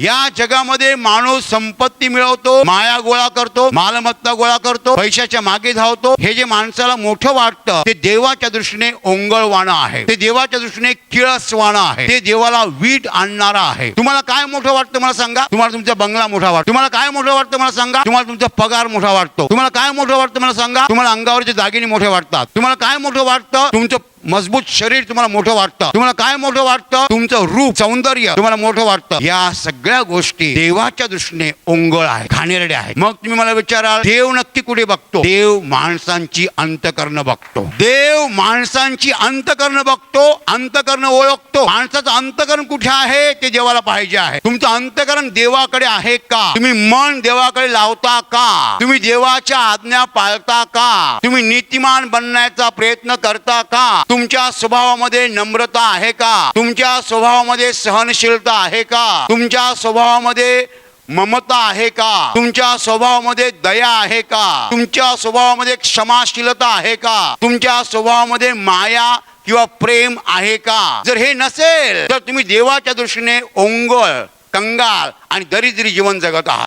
या जगामध्ये माणूस संपत्ती मिळवतो, माया गोळा करतो, मालमत्ता गोळा करतो, पैशाच्या मागे धावतो. हे जे माणसाला मोठं वाटतं ते देवाच्या दृष्टीने ओंगळवाणं आहे, ते देवाच्या दृष्टीने किळसवाणं आहे, ते देवाला वीट आणणारा आहे. तुम्हाला काय मोठं वाटतं मला सांगा? तुम्हाला तुमचा बंगला मोठा वाटतो? तुम्हाला काय मोठं वाटतं मला सांगा? तुम्हाला तुमचा पगार मोठा वाटतो? तुम्हाला काय मोठं वाटतं मला सांगा? तुम्हाला अंगावरचे दागिने मोठे वाटतात? तुम्हाला काय मोठं वाटतं? तुमचं मजबूत शरीर तुम्हाला मोठं वाटतं? तुम्हाला काय मोठं वाटतं? तुमचं रूप सौंदर्य तुम्हाला मोठं वाटतं? या सगळ्या गोष्टी देवाच्या दृष्टीने ओंगळ आहे, घाणेरडे आहे. मग तुम्ही मला विचाराल देव नक्की कुठे बघतो? देव माणसांची अंतकरणं बघतो. देव माणसांची अंतकरणं बघतो, अंतकरणं ओळखतो. माणसाचं अंतकरण कुठे आहे ते देवाला पाहिजे आहे. तुमचं अंतकरण देवाकडे आहे का? तुम्ही मन देवाकडे लावता का? तुम्ही देवाच्या आज्ञा पाळता का? तुम्ही नीतिमान बनण्याचा प्रयत्न करता का? तुमच्या स्वभावामध्ये नम्रता आहे का? तुमच्या स्वभावामध्ये सहनशीलता आहे का? तुमच्या स्वभावामध्ये ममता आहे का? तुमच्या स्वभावामध्ये दया आहे का? तुमच्या स्वभावामध्ये क्षमाशीलता आहे का? तुमच्या स्वभावामध्ये माया किंवा प्रेम आहे का? जर हे नसेल तर तुम्ही देवाच्या दृष्टीने ओंगळ, कंगाल आणि दरिद्री जीवन जगत आहात.